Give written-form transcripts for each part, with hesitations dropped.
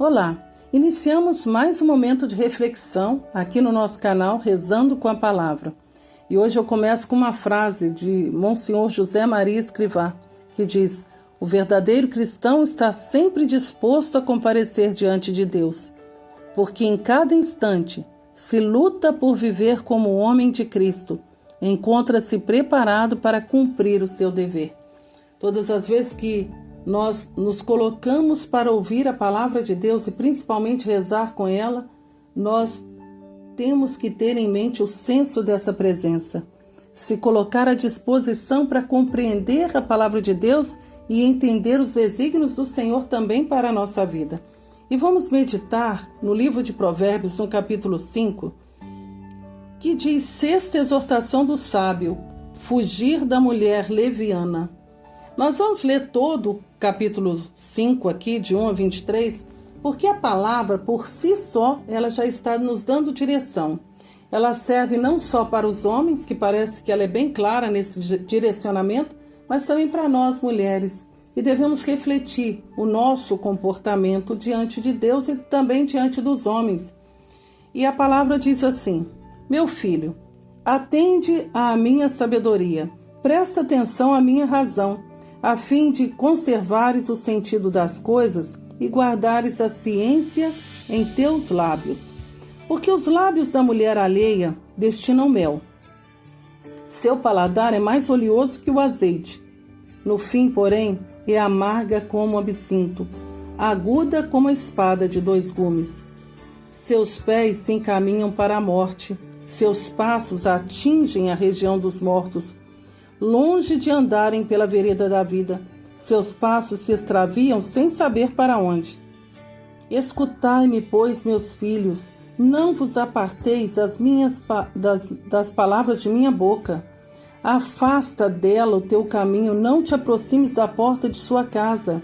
Olá, iniciamos mais um momento de reflexão aqui no nosso canal Rezando com a Palavra. E hoje eu começo com uma frase de Monsenhor José Maria Escrivá, que diz: o verdadeiro cristão está sempre disposto a comparecer diante de Deus, porque em cada instante se luta por viver como homem de Cristo, encontra-se preparado para cumprir o seu dever. Todas as vezes que nós nos colocamos para ouvir a palavra de Deus e principalmente rezar com ela, nós temos que ter em mente o senso dessa presença, se colocar à disposição para compreender a palavra de Deus e entender os desígnios do Senhor também para a nossa vida. E vamos meditar no livro de Provérbios, no capítulo 5, que diz: sexta exortação do sábio, fugir da mulher leviana. Nós vamos ler todo o capítulo 5 aqui, de 1 a 23, porque a palavra, por si só, ela já está nos dando direção. Ela serve não só para os homens, que parece que ela é bem clara nesse direcionamento, mas também para nós, mulheres. E devemos refletir o nosso comportamento diante de Deus e também diante dos homens. E a palavra diz assim: meu filho, atende à minha sabedoria, presta atenção à minha razão, a fim de conservares o sentido das coisas e guardares a ciência em teus lábios. Porque os lábios da mulher alheia destinam mel. Seu paladar é mais oleoso que o azeite. No fim, porém, é amarga como o absinto, aguda como a espada de dois gumes. Seus pés se encaminham para a morte, seus passos atingem a região dos mortos. Longe de andarem pela vereda da vida, seus passos se extraviam sem saber para onde. Escutai-me, pois, meus filhos, não vos aparteis das palavras de minha boca. Afasta dela o teu caminho, não te aproximes da porta de sua casa,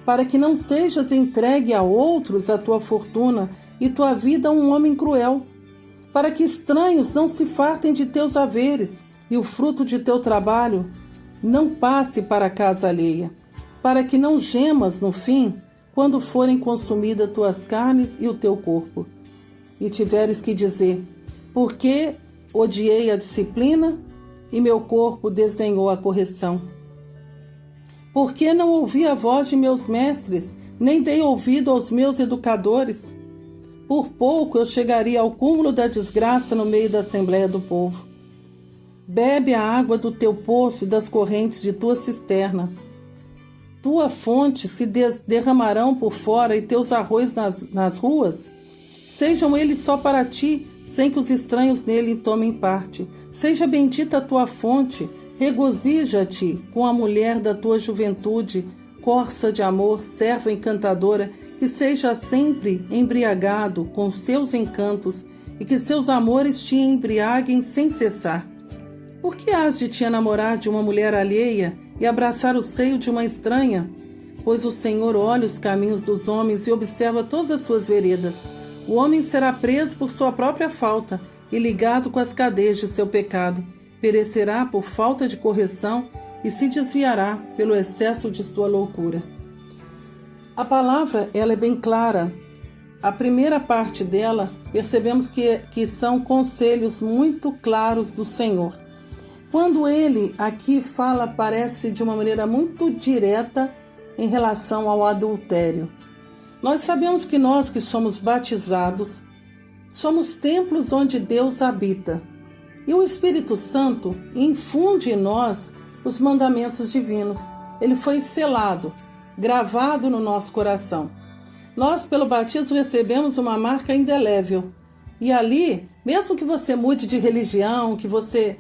para que não sejas entregue a outros a tua fortuna e tua vida a um homem cruel, para que estranhos não se fartem de teus haveres, e o fruto de teu trabalho não passe para a casa alheia, para que não gemas no fim, quando forem consumidas tuas carnes e o teu corpo. E tiveres que dizer: porque odiei a disciplina e meu corpo desdenhou a correção. Porque não ouvi a voz de meus mestres, nem dei ouvido aos meus educadores? Por pouco eu chegaria ao cúmulo da desgraça no meio da assembleia do povo. Bebe a água do teu poço e das correntes de tua cisterna. Tua fonte se derramarão por fora e teus arroios nas ruas. Sejam eles só para ti, sem que os estranhos nele tomem parte. Seja bendita a tua fonte, regozija-te com a mulher da tua juventude, corça de amor, serva encantadora, que seja sempre embriagado com seus encantos e que seus amores te embriaguem sem cessar. Por que has de te enamorar de uma mulher alheia e abraçar o seio de uma estranha? Pois o Senhor olha os caminhos dos homens e observa todas as suas veredas. O homem será preso por sua própria falta e ligado com as cadeias de seu pecado. Perecerá por falta de correção e se desviará pelo excesso de sua loucura. A palavra, ela é bem clara. A primeira parte dela, percebemos que são conselhos muito claros do Senhor. Quando ele aqui fala, parece de uma maneira muito direta em relação ao adultério. Nós sabemos que nós que somos batizados, somos templos onde Deus habita. E o Espírito Santo infunde em nós os mandamentos divinos. Ele foi selado, gravado no nosso coração. Nós, pelo batismo, recebemos uma marca indelével. E ali, mesmo que você mude de religião, que você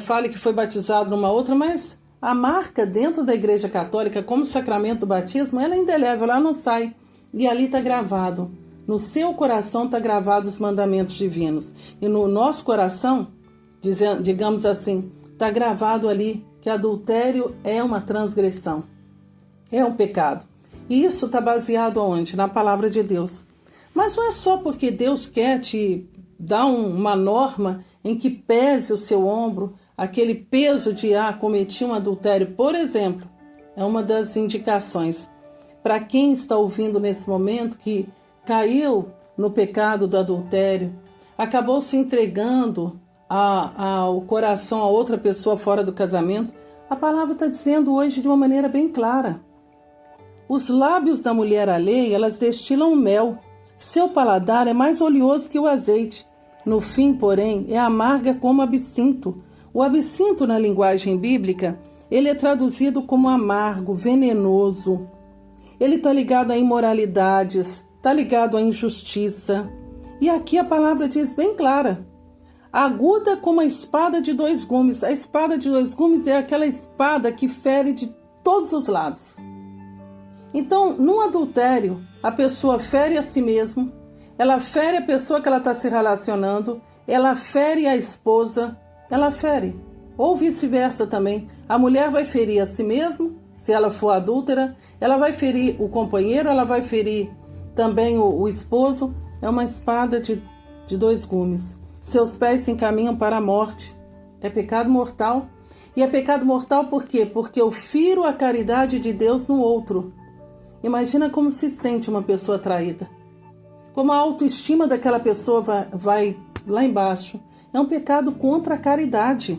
fale que foi batizado numa outra, mas a marca dentro da Igreja Católica, como sacramento do batismo, ela é indelével, ela não sai. E ali está gravado. No seu coração está gravado os mandamentos divinos. E no nosso coração, digamos assim, está gravado ali que adultério é uma transgressão, é um pecado. E isso está baseado aonde? Na palavra de Deus. Mas não é só porque Deus quer te dar uma norma em que pese o seu ombro, aquele peso de cometi um adultério, por exemplo, é uma das indicações. Para quem está ouvindo nesse momento que caiu no pecado do adultério, acabou se entregando ao coração a outra pessoa fora do casamento, a palavra está dizendo hoje de uma maneira bem clara. Os lábios da mulher alheia, elas destilam mel. Seu paladar é mais oleoso que o azeite. No fim, porém, é amarga como absinto. O absinto, na linguagem bíblica, ele é traduzido como amargo, venenoso. Ele está ligado a imoralidades, está ligado à injustiça. E aqui a palavra diz bem clara: aguda como a espada de dois gumes. A espada de dois gumes é aquela espada que fere de todos os lados. Então, no adultério, a pessoa fere a si mesma, ela fere a pessoa que ela está se relacionando, ela fere a esposa, ela fere. Ou vice-versa também. A mulher vai ferir a si mesma, se ela for adúltera, ela vai ferir o companheiro, ela vai ferir também o esposo. É uma espada de dois gumes. Seus pés se encaminham para a morte. É pecado mortal. E é pecado mortal por quê? Porque eu firo a caridade de Deus no outro. Imagina como se sente uma pessoa traída. Como a autoestima daquela pessoa vai lá embaixo. É um pecado contra a caridade.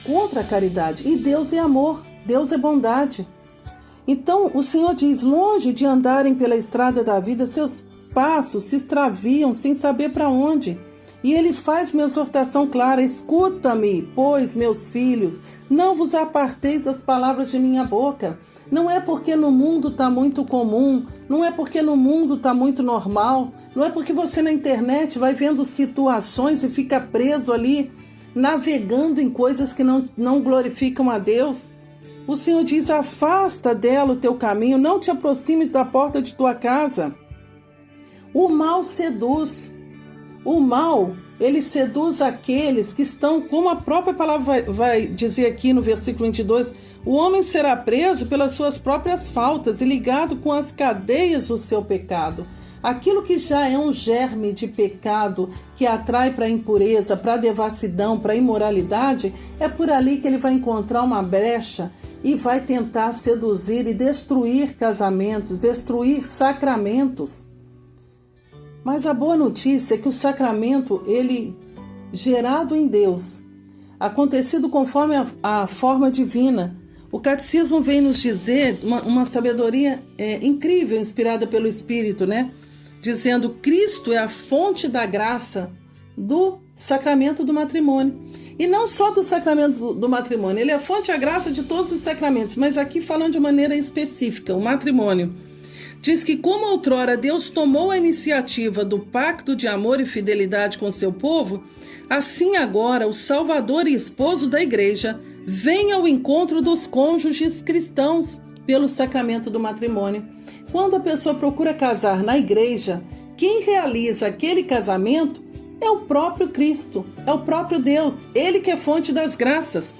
Contra a caridade. E Deus é amor. Deus é bondade. Então o Senhor diz: longe de andarem pela estrada da vida, seus passos se extraviam sem saber para onde. E ele faz uma exortação clara: escuta-me, pois, meus filhos, não vos aparteis das palavras de minha boca. Não é porque no mundo está muito comum, não é porque no mundo está muito normal, não é porque você na internet vai vendo situações e fica preso ali, navegando em coisas que não glorificam a Deus. O Senhor diz: afasta dela o teu caminho, não te aproximes da porta de tua casa. O mal seduz. O mal, ele seduz aqueles que estão, como a própria palavra vai dizer aqui no versículo 22, o homem será preso pelas suas próprias faltas e ligado com as cadeias do seu pecado. Aquilo que já é um germe de pecado que atrai para a impureza, para a devassidão, para a imoralidade, é por ali que ele vai encontrar uma brecha e vai tentar seduzir e destruir casamentos, destruir sacramentos. Mas a boa notícia é que o sacramento, ele gerado em Deus, acontecido conforme a forma divina. O catecismo vem nos dizer uma sabedoria incrível, inspirada pelo Espírito, né? Dizendo: Cristo é a fonte da graça do sacramento do matrimônio. E não só do sacramento do matrimônio, ele é a fonte da graça de todos os sacramentos, mas aqui falando de maneira específica, o matrimônio. Diz que como outrora Deus tomou a iniciativa do pacto de amor e fidelidade com seu povo, assim agora o Salvador e esposo da igreja vem ao encontro dos cônjuges cristãos pelo sacramento do matrimônio. Quando a pessoa procura casar na igreja, quem realiza aquele casamento é o próprio Cristo, é o próprio Deus, ele que é fonte das graças.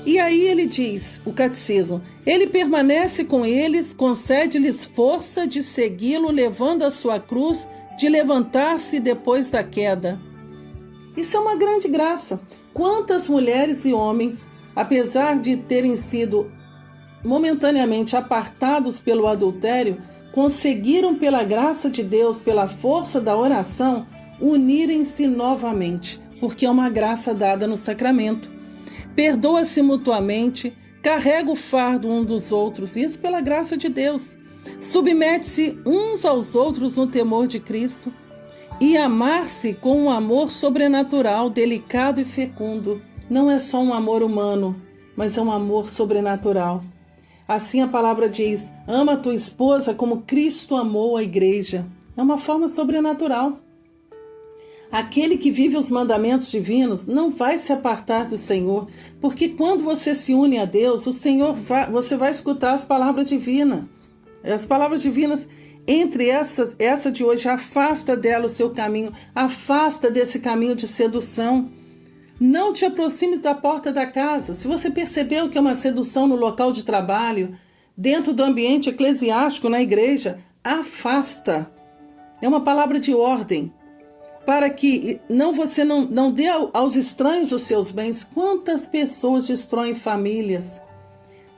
E aí ele diz, o catecismo: ele permanece com eles, concede-lhes força de segui-lo, levando a sua cruz, de levantar-se depois da queda. Isso é uma grande graça. Quantas mulheres e homens, apesar de terem sido momentaneamente apartados pelo adultério, conseguiram, pela graça de Deus, pela força da oração, unirem-se novamente, porque é uma graça dada no sacramento. Perdoa-se mutuamente, carrega o fardo um dos outros, isso pela graça de Deus. Submete-se uns aos outros no temor de Cristo e amar-se com um amor sobrenatural, delicado e fecundo. Não é só um amor humano, mas é um amor sobrenatural. Assim a palavra diz: ama a tua esposa como Cristo amou a igreja. É uma forma sobrenatural. Aquele que vive os mandamentos divinos não vai se apartar do Senhor, porque quando você se une a Deus, você vai escutar as palavras divinas. As palavras divinas, entre essa de hoje: afasta dela o seu caminho, afasta desse caminho de sedução. Não te aproximes da porta da casa. Se você percebeu que é uma sedução no local de trabalho, dentro do ambiente eclesiástico, na igreja, afasta. É uma palavra de ordem, para que você não dê aos estranhos os seus bens. Quantas pessoas destroem famílias?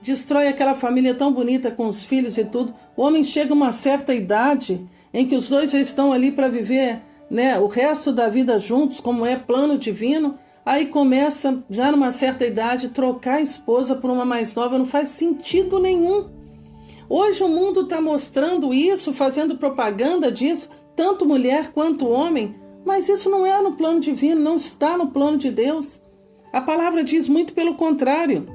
destrói aquela família tão bonita com os filhos e tudo. O homem chega a uma certa idade em que os dois já estão ali para viver, né, o resto da vida juntos, como é plano divino. Aí começa, já numa certa idade, trocar a esposa por uma mais nova. Não faz sentido nenhum. Hoje o mundo está mostrando isso, fazendo propaganda disso, tanto mulher quanto homem, mas isso não é no plano divino, não está no plano de Deus. A palavra diz muito pelo contrário.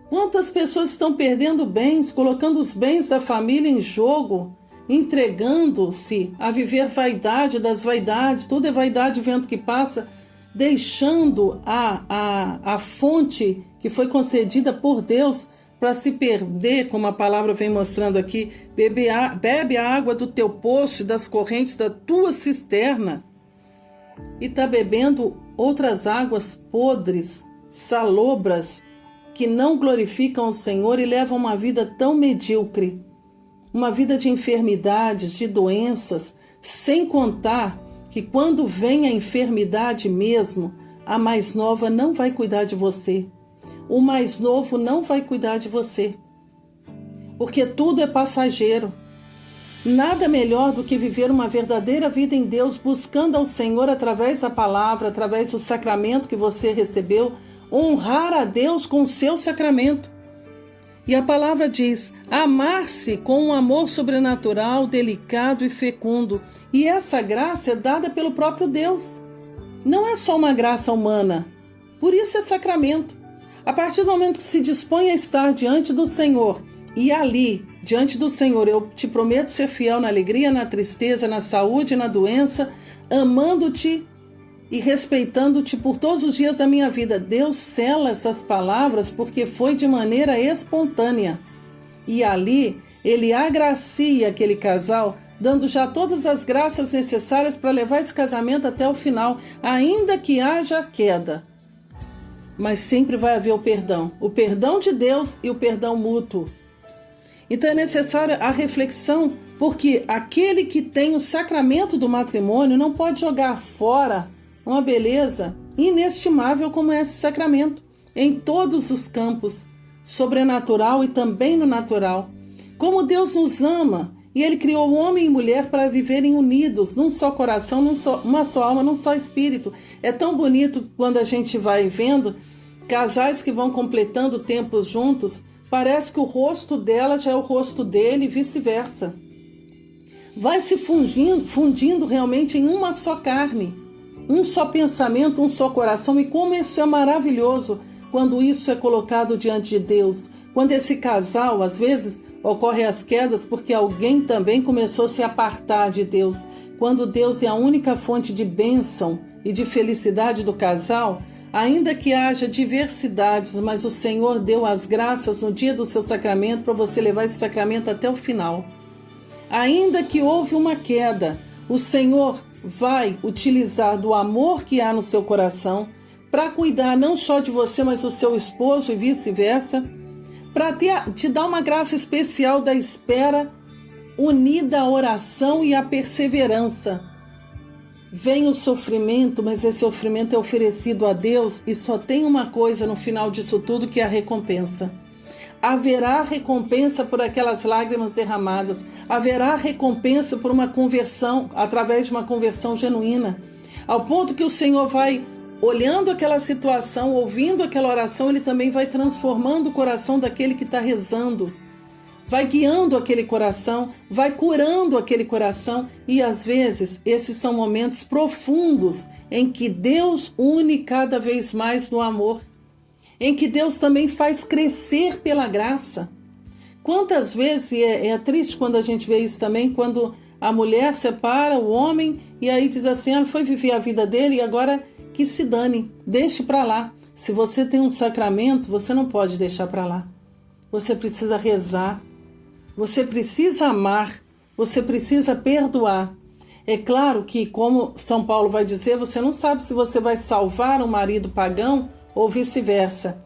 Quantas pessoas estão perdendo bens, colocando os bens da família em jogo, entregando-se a viver vaidade das vaidades, tudo é vaidade, vento que passa, deixando a fonte que foi concedida por Deus para se perder, como a palavra vem mostrando aqui. Bebe a água do teu poço, das correntes da tua cisterna, e está bebendo outras águas podres, salobras, que não glorificam o Senhor e levam uma vida tão medíocre, uma vida de enfermidades, de doenças, sem contar que quando vem a enfermidade mesmo, a mais nova não vai cuidar de você. O mais novo não vai cuidar de você. Porque tudo é passageiro. Nada melhor do que viver uma verdadeira vida em Deus, buscando ao Senhor através da palavra, através do sacramento que você recebeu, honrar a Deus com o seu sacramento. E a palavra diz: amar-se com um amor sobrenatural, delicado e fecundo. E essa graça é dada pelo próprio Deus. Não é só uma graça humana. Por isso é sacramento. A partir do momento que se dispõe a estar diante do Senhor, e ali, diante do Senhor, eu te prometo ser fiel na alegria, na tristeza, na saúde e na doença, amando-te e respeitando-te por todos os dias da minha vida. Deus sela essas palavras porque foi de maneira espontânea. E ali, Ele agracia aquele casal, dando já todas as graças necessárias para levar esse casamento até o final, ainda que haja queda. Mas sempre vai haver o perdão de Deus e o perdão mútuo. Então é necessária a reflexão, porque aquele que tem o sacramento do matrimônio não pode jogar fora uma beleza inestimável como esse sacramento, em todos os campos, sobrenatural e também no natural. Como Deus nos ama, e Ele criou homem e mulher para viverem unidos, num só coração, uma só alma, num só espírito. É tão bonito quando a gente vai vendo casais que vão completando tempos juntos, parece que o rosto dela já é o rosto dele e vice-versa. Vai se fundindo realmente em uma só carne, um só pensamento, um só coração. E como isso é maravilhoso quando isso é colocado diante de Deus. Quando esse casal, às vezes, ocorre as quedas porque alguém também começou a se apartar de Deus. Quando Deus é a única fonte de bênção e de felicidade do casal, ainda que haja diversidades, mas o Senhor deu as graças no dia do seu sacramento para você levar esse sacramento até o final. Ainda que houve uma queda, o Senhor vai utilizar do amor que há no seu coração para cuidar não só de você, mas do seu esposo e vice-versa, para te dar uma graça especial da espera, unida à oração e à perseverança. Vem o sofrimento, mas esse sofrimento é oferecido a Deus e só tem uma coisa no final disso tudo, que é a recompensa. Haverá recompensa por aquelas lágrimas derramadas, haverá recompensa por uma conversão, através de uma conversão genuína, ao ponto que o Senhor vai olhando aquela situação, ouvindo aquela oração, Ele também vai transformando o coração daquele que está rezando, vai guiando aquele coração, vai curando aquele coração. E às vezes esses são momentos profundos em que Deus une cada vez mais no amor, em que Deus também faz crescer pela graça. Quantas vezes, e é triste quando a gente vê isso também, quando a mulher separa o homem e aí diz assim: ela foi viver a vida dele e agora que se dane, deixe para lá. Se você tem um sacramento, você não pode deixar para lá. Você precisa rezar, você precisa amar, você precisa perdoar. É claro que, como São Paulo vai dizer, você não sabe se você vai salvar um marido pagão ou vice-versa,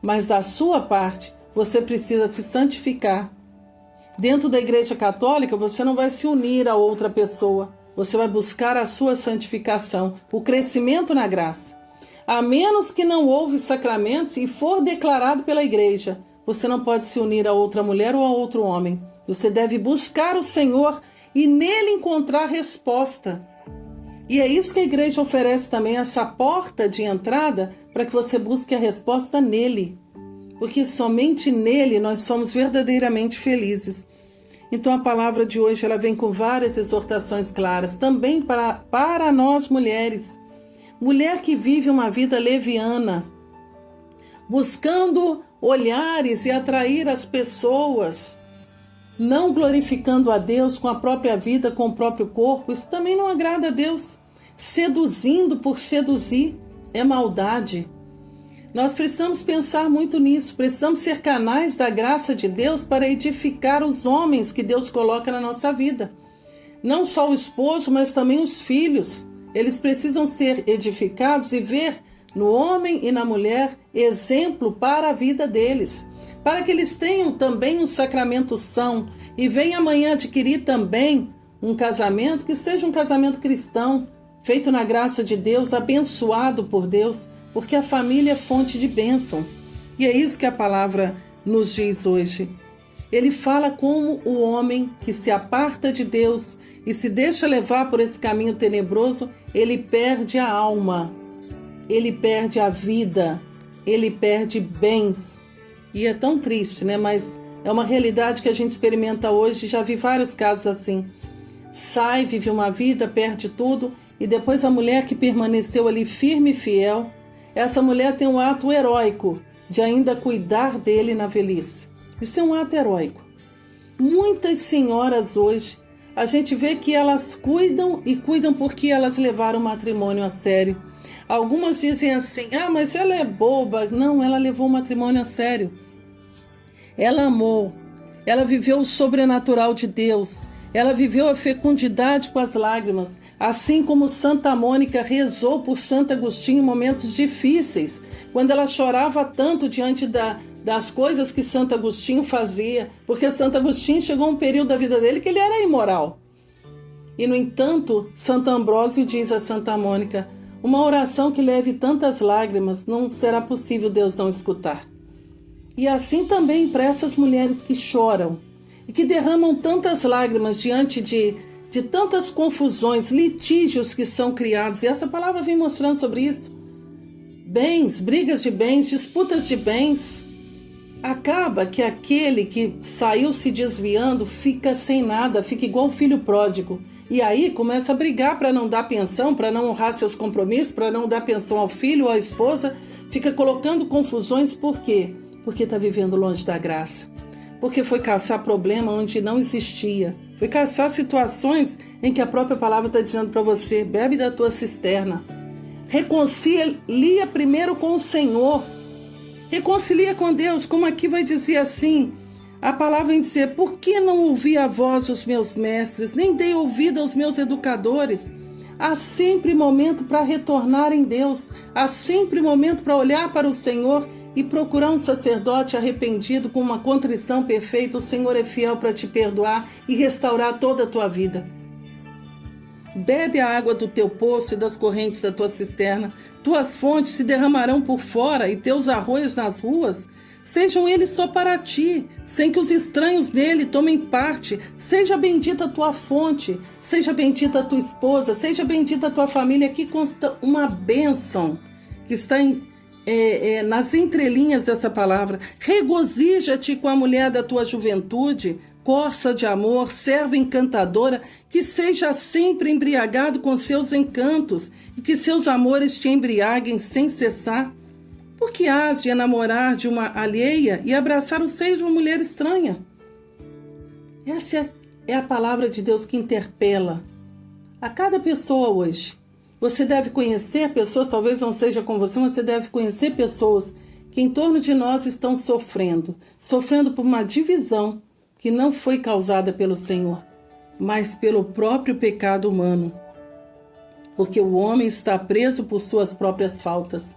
mas da sua parte, você precisa se santificar. Dentro da Igreja Católica, você não vai se unir a outra pessoa, você vai buscar a sua santificação, o crescimento na graça. A menos que não houve sacramentos e for declarado pela igreja, você não pode se unir a outra mulher ou a outro homem. Você deve buscar o Senhor e nele encontrar resposta. E é isso que a igreja oferece também, essa porta de entrada, para que você busque a resposta nele. Porque somente nele nós somos verdadeiramente felizes. Então a palavra de hoje ela vem com várias exortações claras, também para nós mulheres. Mulher que vive uma vida leviana, buscando olhares e atrair as pessoas, não glorificando a Deus com a própria vida, com o próprio corpo, isso também não agrada a Deus. Seduzindo por seduzir é maldade. Nós precisamos pensar muito nisso, precisamos ser canais da graça de Deus para edificar os homens que Deus coloca na nossa vida. Não só o esposo, mas também os filhos. Eles precisam ser edificados e ver no homem e na mulher exemplo para a vida deles, para que eles tenham também um sacramento são e venham amanhã adquirir também um casamento que seja um casamento cristão, feito na graça de Deus, abençoado por Deus, porque a família é fonte de bênçãos. E é isso que a palavra nos diz hoje. Ele fala como o homem que se aparta de Deus e se deixa levar por esse caminho tenebroso, ele perde a alma, ele perde a vida, ele perde bens. E é tão triste, né? Mas é uma realidade que a gente experimenta hoje, já vi vários casos assim. Sai, vive uma vida, perde tudo, e depois a mulher que permaneceu ali firme e fiel, essa mulher tem um ato heróico de ainda cuidar dele na velhice. Isso é um ato heróico. Muitas senhoras hoje, a gente vê que elas cuidam e cuidam porque elas levaram o matrimônio a sério. Algumas dizem assim, mas ela é boba. Não, ela levou o matrimônio a sério. Ela amou, ela viveu o sobrenatural de Deus, ela viveu a fecundidade com as lágrimas, assim como Santa Mônica rezou por Santo Agostinho em momentos difíceis, quando ela chorava tanto diante das coisas que Santo Agostinho fazia, porque Santo Agostinho chegou a um período da vida dele que ele era imoral. E, no entanto, Santo Ambrósio diz a Santa Mônica, uma oração que leve tantas lágrimas, não será possível Deus não escutar. E assim também para essas mulheres que choram e que derramam tantas lágrimas diante de tantas confusões, litígios que são criados. E essa palavra vem mostrando sobre isso. Bens, brigas de bens, disputas de bens. Acaba que aquele que saiu se desviando fica sem nada, fica igual o filho pródigo. E aí começa a brigar para não dar pensão, para não honrar seus compromissos, para não dar pensão ao filho ou à esposa. Fica colocando confusões, por quê? Porque está vivendo longe da graça. Porque foi caçar problema onde não existia. Foi caçar situações em que a própria palavra está dizendo para você, bebe da tua cisterna. Reconcilia primeiro com o Senhor. Reconcilia com Deus, como aqui vai dizer assim, a palavra vai dizer, por que não ouvi a voz dos meus mestres, nem dei ouvido aos meus educadores? Há sempre momento para retornar em Deus, há sempre momento para olhar para o Senhor e procurar um sacerdote arrependido com uma contrição perfeita. O Senhor é fiel para te perdoar e restaurar toda a tua vida. Bebe a água do teu poço e das correntes da tua cisterna. Tuas fontes se derramarão por fora e teus arroios nas ruas. Sejam eles só para ti, sem que os estranhos nele tomem parte. Seja bendita a tua fonte, seja bendita a tua esposa, seja bendita a tua família. Aqui consta uma bênção que está nas entrelinhas dessa palavra. Regozija-te com a mulher da tua juventude, corça de amor, serva encantadora, que seja sempre embriagado com seus encantos e que seus amores te embriaguem sem cessar. Porque hás de enamorar de uma alheia e abraçar o seio de uma mulher estranha? Essa é a palavra de Deus que interpela a cada pessoa hoje. Você deve conhecer pessoas, talvez não seja com você, mas você deve conhecer pessoas que em torno de nós estão sofrendo por uma divisão que não foi causada pelo Senhor, mas pelo próprio pecado humano. Porque o homem está preso por suas próprias faltas,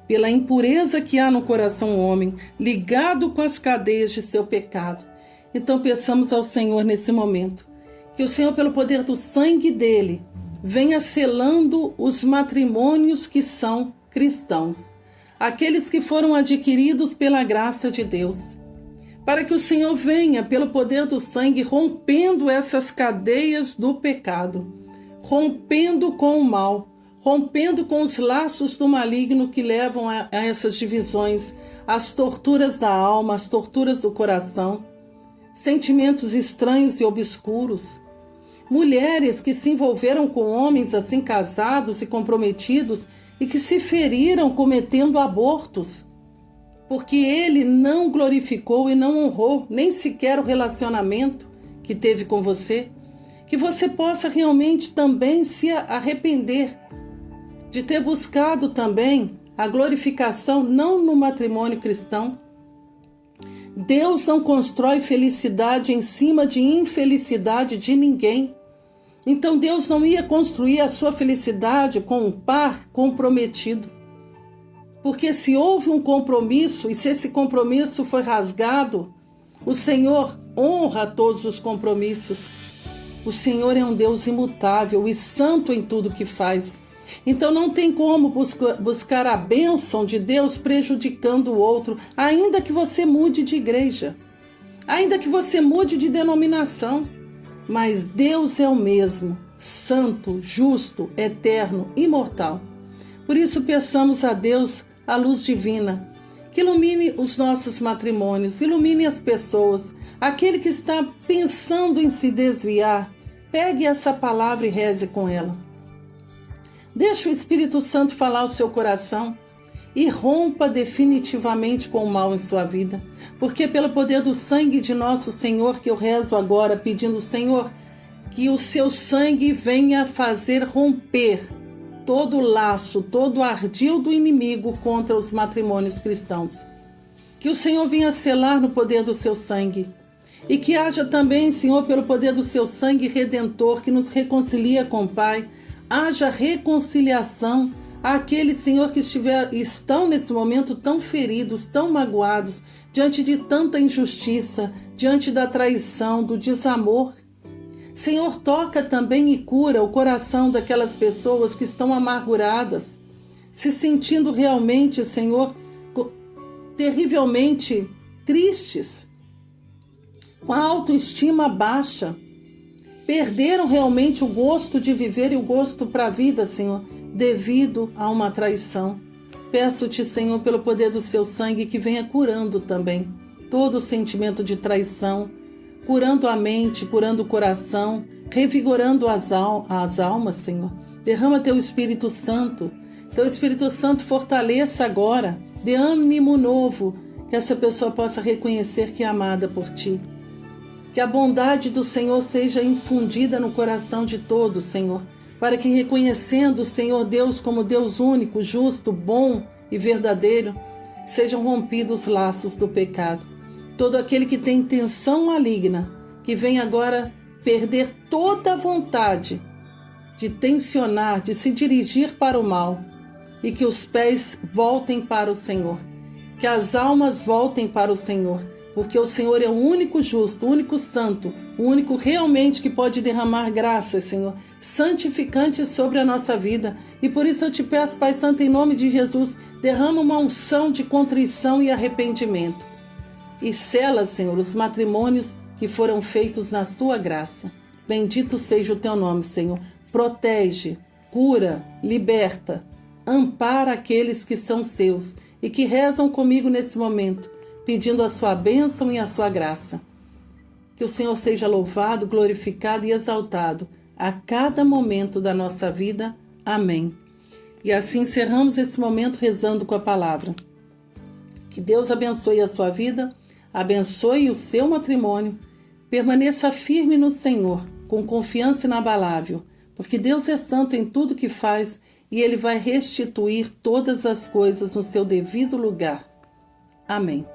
pela impureza que há no coração do homem, ligado com as cadeias de seu pecado. Então peçamos ao Senhor nesse momento, que o Senhor, pelo poder do sangue dele, venha selando os matrimônios que são cristãos, aqueles que foram adquiridos pela graça de Deus, para que o Senhor venha, pelo poder do sangue, rompendo essas cadeias do pecado, rompendo com o mal, rompendo com os laços do maligno que levam a essas divisões, as torturas da alma, as torturas do coração, sentimentos estranhos e obscuros. Mulheres que se envolveram com homens assim casados e comprometidos e que se feriram cometendo abortos, porque ele não glorificou e não honrou nem sequer o relacionamento que teve com você. Que você possa realmente também se arrepender de ter buscado também a glorificação não no matrimônio cristão. Deus não constrói felicidade em cima de infelicidade de ninguém. Então Deus não ia construir a sua felicidade com um par comprometido. Porque se houve um compromisso e se esse compromisso foi rasgado, o Senhor honra todos os compromissos. O Senhor é um Deus imutável e santo em tudo que faz. Então não tem como buscar a bênção de Deus prejudicando o outro, ainda que você mude de igreja, ainda que você mude de denominação. Mas Deus é o mesmo, santo, justo, eterno, imortal. Por isso peçamos a Deus a luz divina, que ilumine os nossos matrimônios, ilumine as pessoas. Aquele que está pensando em se desviar, pegue essa palavra e reze com ela. Deixe o Espírito Santo falar ao seu coração e rompa definitivamente com o mal em sua vida. Porque pelo poder do sangue de nosso Senhor que eu rezo agora, pedindo, Senhor, que o seu sangue venha fazer romper todo o laço, todo o ardil do inimigo contra os matrimônios cristãos. Que o Senhor venha selar no poder do seu sangue. E que haja também, Senhor, pelo poder do seu sangue redentor, que nos reconcilia com o Pai, haja reconciliação àqueles, Senhor, que estão nesse momento tão feridos, tão magoados, diante de tanta injustiça, diante da traição, do desamor. Senhor, toca também e cura o coração daquelas pessoas que estão amarguradas, se sentindo realmente, Senhor, terrivelmente tristes, com a autoestima baixa, perderam realmente o gosto de viver e o gosto para a vida, Senhor, devido a uma traição. Peço-te, Senhor, pelo poder do seu sangue, que venha curando também todo o sentimento de traição, curando a mente, curando o coração, revigorando as almas, Senhor. Derrama teu Espírito Santo. Teu Espírito Santo fortaleça agora, dê ânimo novo, que essa pessoa possa reconhecer que é amada por ti. Que a bondade do Senhor seja infundida no coração de todos, Senhor, para que, reconhecendo o Senhor Deus como Deus único, justo, bom e verdadeiro, sejam rompidos os laços do pecado. Todo aquele que tem intenção maligna, que vem agora perder toda a vontade de tensionar, de se dirigir para o mal, e que os pés voltem para o Senhor, que as almas voltem para o Senhor, porque o Senhor é o único justo, o único santo, o único realmente que pode derramar graças, Senhor, santificantes sobre a nossa vida. E por isso eu te peço, Pai Santo, em nome de Jesus, derrama uma unção de contrição e arrependimento. E sela, Senhor, os matrimônios que foram feitos na sua graça. Bendito seja o teu nome, Senhor. Protege, cura, liberta, ampara aqueles que são seus e que rezam comigo nesse momento, pedindo a sua bênção e a sua graça. Que o Senhor seja louvado, glorificado e exaltado a cada momento da nossa vida. Amém. E assim encerramos esse momento rezando com a palavra. Que Deus abençoe a sua vida, abençoe o seu matrimônio, permaneça firme no Senhor, com confiança inabalável, porque Deus é santo em tudo que faz e Ele vai restituir todas as coisas no seu devido lugar. Amém.